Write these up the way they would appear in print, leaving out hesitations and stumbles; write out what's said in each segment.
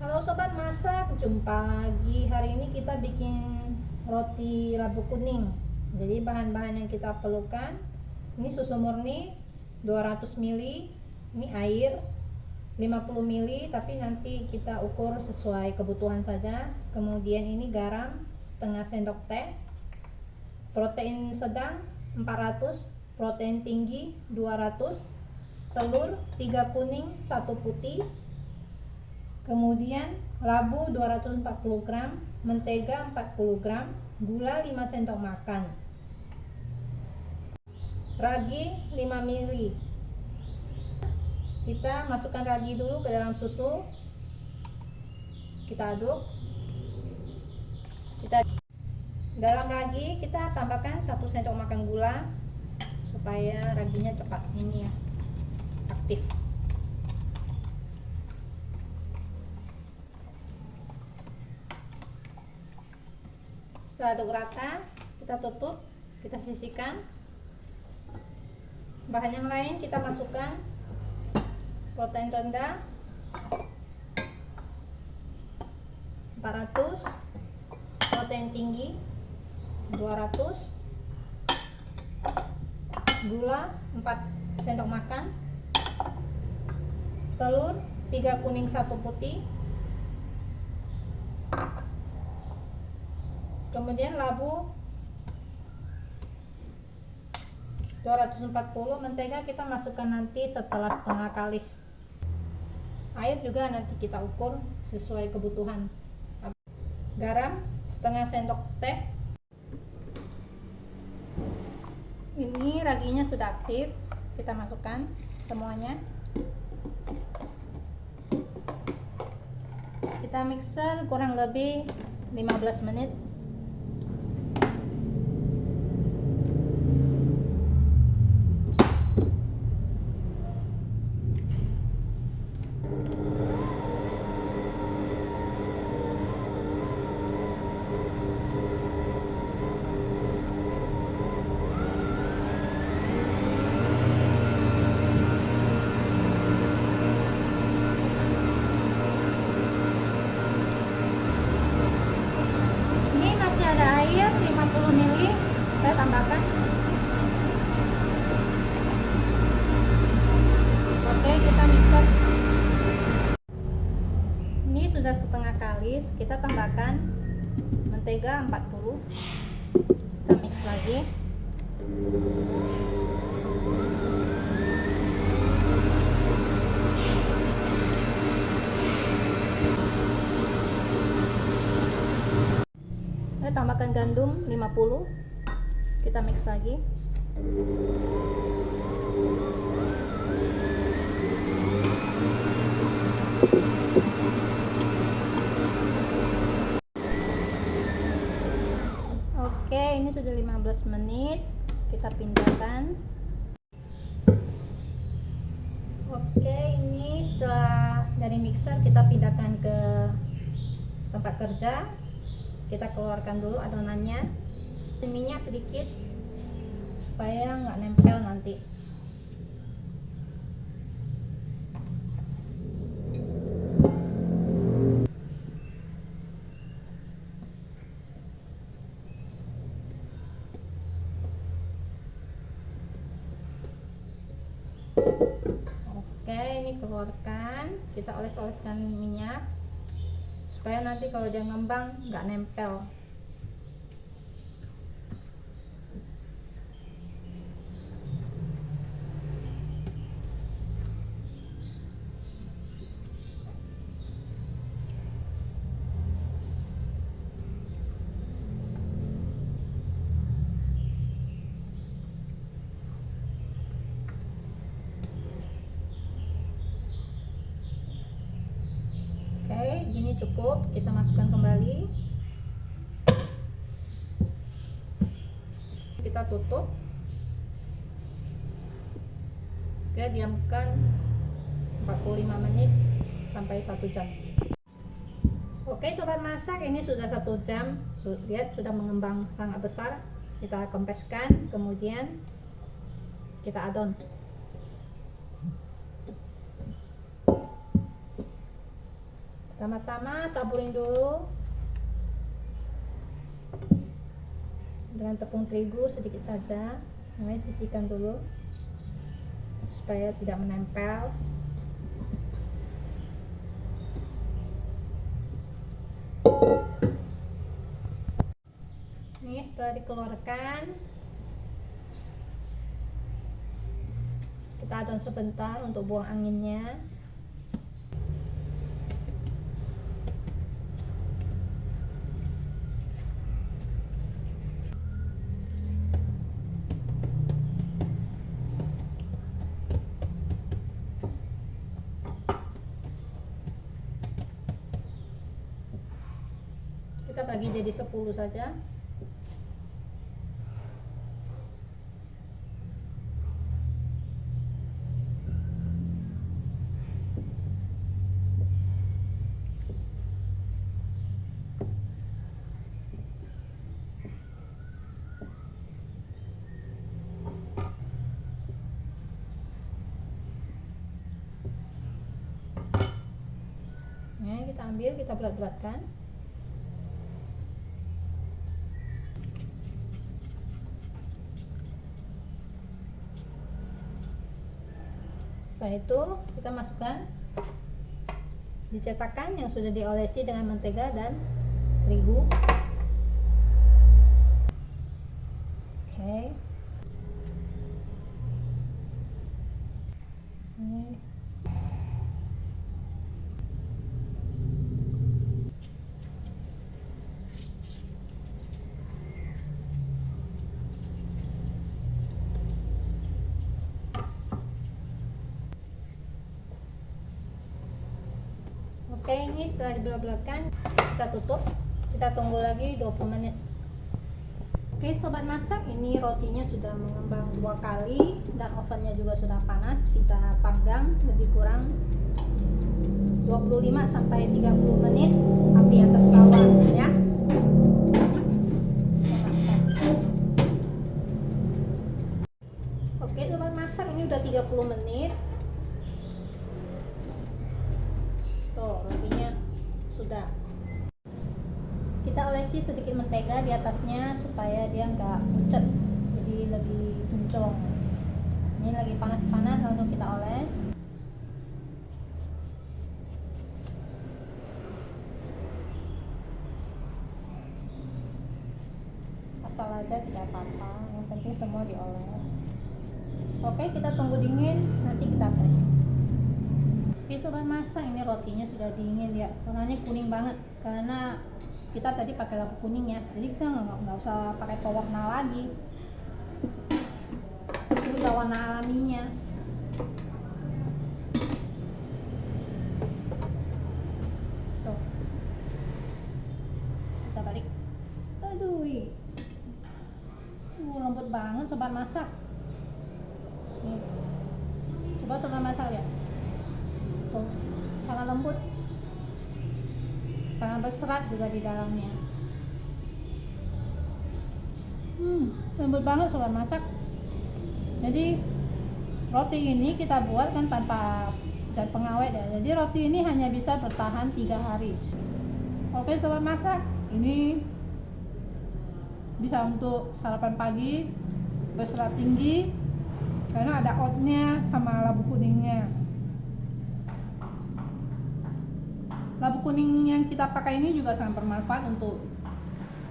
Halo sobat masak, jumpa lagi. Hari ini kita bikin roti labu kuning. Jadi bahan-bahan yang kita perlukan, ini susu murni 200 ml, ini air 50 ml, tapi nanti kita ukur sesuai kebutuhan saja. Kemudian ini garam setengah sendok teh, protein sedang 400, protein tinggi 200, telur 3 kuning 1 putih, kemudian labu 240 gram, mentega 40 gram, gula 5 sendok makan, ragi 5 ml. Kita masukkan ragi dulu ke dalam susu, kita aduk. Dalam ragi kita tambahkan 1 sendok makan gula supaya raginya cepat ini ya, aktif. Setelah aduk rata, kita tutup, kita sisihkan. Bahan yang lain kita masukkan protein rendah 400, protein tinggi 200, gula 4 sendok makan, telur 3 kuning 1 putih, kemudian labu 240, mentega kita masukkan nanti setelah setengah kalis. Air juga nanti kita ukur sesuai kebutuhan. Garam setengah sendok teh. Ini raginya sudah aktif, kita masukkan semuanya. Kita mixer kurang lebih 15 menit. Ada air 50 ml, saya tambahkan. Oke, kita mixer. Ini sudah setengah kalis, kita tambahkan mentega 40. Kita mix lagi. Tambahkan gandum 50, kita mix lagi. Oke, ini sudah 15 menit, kita pindahkan. Oke, ini setelah dari mixer kita pindahkan ke tempat kerja. Kita keluarkan dulu adonannya, minyak sedikit supaya nggak nempel nanti. Oke, ini keluarkan, kita oles-oleskan minyak supaya nanti kalau dia ngembang nggak nempel. Oke, gini cukup, kita masukkan kembali. Kita tutup. Oke, diamkan 45 menit sampai 1 jam. Oke sobat masak, ini sudah 1 jam. Lihat sudah mengembang sangat besar. Kita kempeskan, kemudian kita adon. Pertama-tama taburin dulu dengan tepung terigu sedikit saja. Nah, sisihkan dulu supaya tidak menempel. Ini setelah dikeluarkan, kita adon sebentar untuk buang anginnya. Kita bagi jadi 10 saja. Nah, kita ambil, kita bulat-bulatkan. Setelah itu kita masukkan di cetakan yang sudah diolesi dengan mentega dan terigu. Oke. Ini. Oke, ini setelah dibelah-belahkan, kita tutup. Kita tunggu lagi 20 menit. Oke, sobat masak, ini rotinya sudah mengembang 2 kali dan ovennya juga sudah panas. Kita panggang lebih kurang 25 sampai 30 menit, api atas bawah ya. Oke, sobat masak, ini udah 30 menit. Tuh, rotinya sudah. Kita olesi sedikit mentega di atasnya supaya dia nggak pucet, jadi lebih kinclong. Ini lagi panas-panas, langsung kita oles. Asal aja tidak apa-apa, yang penting semua dioles. Oke, kita tunggu dingin, nanti kita tes. Oke sobat masak, ini rotinya sudah dingin ya, warnanya kuning banget karena kita tadi pakai labu kuning ya, jadi kita nggak usah pakai pewarna lagi, ini udah warna alaminya. Tuh, kita balik. Aduh, lembut banget sobat masak. Nih, coba sobat masak ya. Tuh, sangat lembut, sangat berserat juga di dalamnya. Lembut banget sobat masak. Jadi roti ini kita buat kan tanpa zat pengawet ya, jadi roti ini hanya bisa bertahan 3 hari. Oke sobat masak, ini bisa untuk sarapan pagi, berserat tinggi karena ada oatnya sama labu kuningnya. Labu kuning yang kita pakai ini juga sangat bermanfaat untuk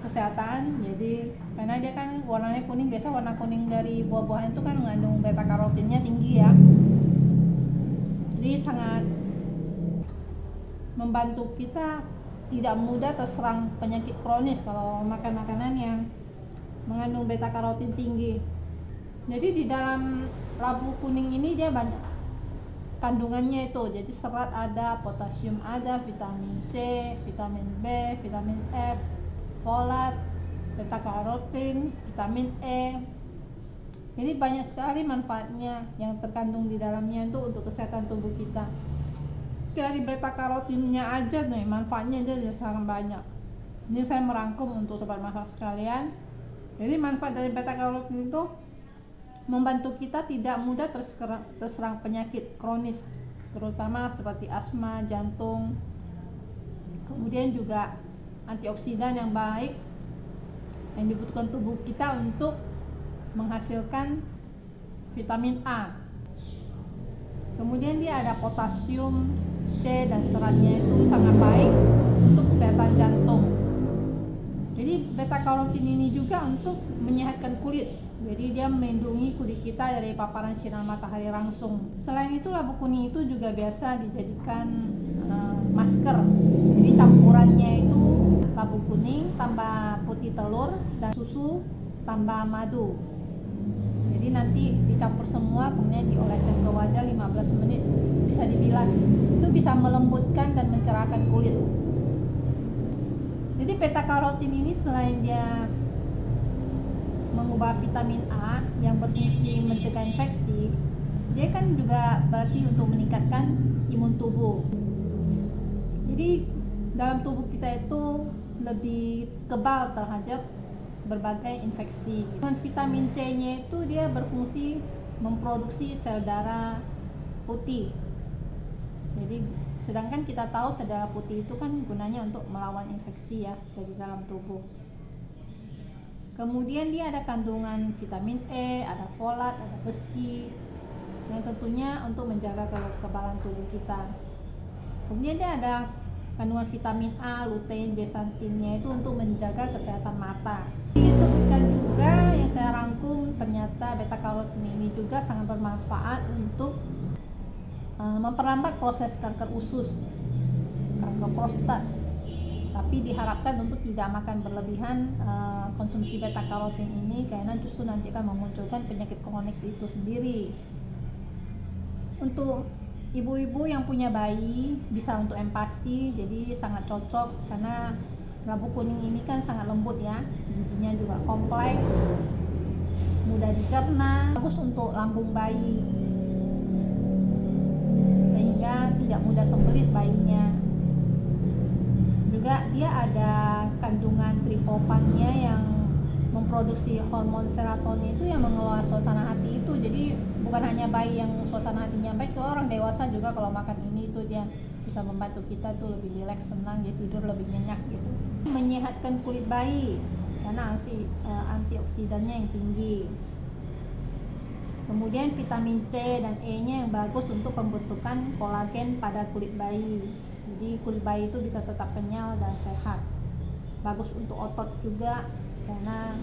kesehatan. Jadi karena dia kan warnanya kuning, biasa warna kuning dari buah-buahan itu kan mengandung beta karotinnya tinggi ya. Jadi sangat membantu kita tidak mudah terserang penyakit kronis kalau makan makanan yang mengandung beta karotin tinggi. Jadi di dalam labu kuning ini dia banyak kandungannya itu, jadi serat ada, potasium ada, vitamin C, vitamin B, vitamin F, folat, beta karotin, vitamin E. Jadi banyak sekali manfaatnya yang terkandung di dalamnya itu untuk kesehatan tubuh kita. Dari beta karotinnya aja nih manfaatnya dia sudah sangat banyak. Ini saya merangkum untuk sobat masak sekalian. Jadi manfaat dari beta karotin itu membantu kita tidak mudah terserang penyakit kronis, terutama seperti asma, jantung, Kemudian juga antioksidan yang baik yang dibutuhkan tubuh kita untuk menghasilkan vitamin A. Kemudian dia ada potasium, C, dan seratnya itu sangat baik untuk kesehatan jantung. Jadi beta karotin ini juga untuk menyehatkan kulit. Jadi dia melindungi kulit kita dari paparan sinar matahari langsung. Selain itu labu kuning itu juga biasa dijadikan masker. Jadi campurannya itu labu kuning tambah putih telur dan susu tambah madu. Jadi nanti dicampur semua, kemudian dioleskan ke wajah 15 menit, bisa dibilas. Itu bisa melembutkan dan mencerahkan kulit. Jadi beta karotin ini selain dia mengubah vitamin A yang berfungsi mencegah infeksi, dia kan juga berarti untuk meningkatkan imun tubuh. Jadi dalam tubuh kita itu lebih kebal terhadap berbagai infeksi. Dan vitamin C-nya itu dia berfungsi memproduksi sel darah putih. Jadi sedangkan kita tahu sel darah putih itu kan gunanya untuk melawan infeksi ya dari dalam tubuh. Kemudian dia ada kandungan vitamin E, ada folat, ada besi, yang tentunya untuk menjaga kekebalan tubuh kita. Kemudian dia ada kandungan vitamin A, lutein, zeaxanthinnya itu untuk menjaga kesehatan mata. Disebutkan juga yang saya rangkum, ternyata beta karotin ini juga sangat bermanfaat untuk memperlambat proses kanker usus, kanker prostat. Tapi diharapkan untuk tidak makan berlebihan konsumsi beta karotin ini, karena justru nanti akan memunculkan penyakit kronis itu sendiri. Untuk ibu-ibu yang punya bayi bisa untuk empasi, jadi sangat cocok karena labu kuning ini kan sangat lembut ya, gizinya juga kompleks, mudah dicerna, bagus untuk lambung bayi sehingga tidak mudah sembelit bayinya. Juga dia ada kandungan triptofannya yang memproduksi hormon serotonin itu yang mengelola suasana hati itu. Jadi bukan hanya bayi yang suasana hatinya baik, orang dewasa juga kalau makan ini itu dia bisa membantu kita tuh lebih rileks, senang, jadi tidur lebih nyenyak gitu. Menyehatkan kulit bayi karena antioksidannya yang tinggi. Kemudian vitamin C dan E-nya yang bagus untuk pembentukan kolagen pada kulit bayi. Jadi kulit bayi itu bisa tetap kenyal dan sehat. Bagus untuk otot juga karena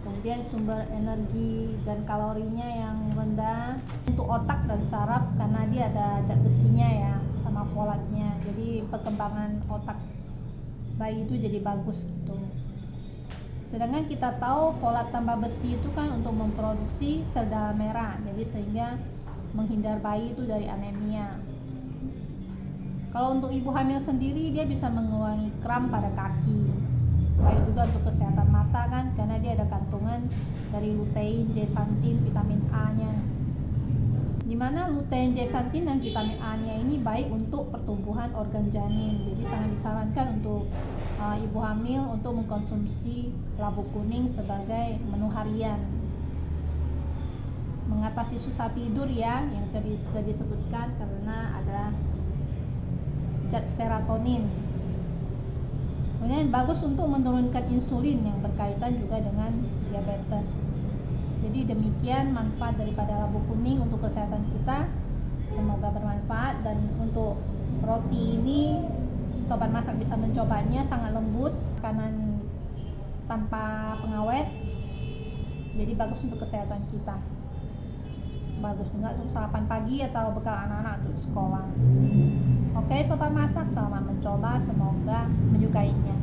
kemudian sumber energi dan kalorinya yang rendah. Untuk otak dan saraf karena dia ada zat besinya ya sama folatnya. Jadi perkembangan otak bayi itu jadi bagus gitu. Sedangkan kita tahu folat tambah besi itu kan untuk memproduksi sel darah merah, jadi sehingga menghindar bayi itu dari anemia. Kalau untuk ibu hamil sendiri dia bisa mengurangi kram pada kaki. Baik juga untuk kesehatan mata kan, karena dia ada kandungan dari lutein, zeaxanthin, vitamin A-nya. Dimana lutein, zeaxanthin dan vitamin A-nya ini baik untuk pertumbuhan organ janin. Jadi sangat disarankan untuk ibu hamil untuk mengkonsumsi labu kuning sebagai menu harian. Mengatasi susah tidur ya, yang tadi sudah disebutkan karena ada zat serotonin. Kemudian bagus untuk menurunkan insulin yang berkaitan juga dengan diabetes. Jadi demikian manfaat daripada labu kuning untuk kesehatan kita. Semoga bermanfaat. Dan untuk roti ini sobat masak bisa mencobanya, sangat lembut, makanan tanpa pengawet, jadi bagus untuk kesehatan kita. Bagus juga untuk sarapan pagi atau bekal anak-anak untuk sekolah. Oke sobat masak, selamat mencoba, semoga menyukainya.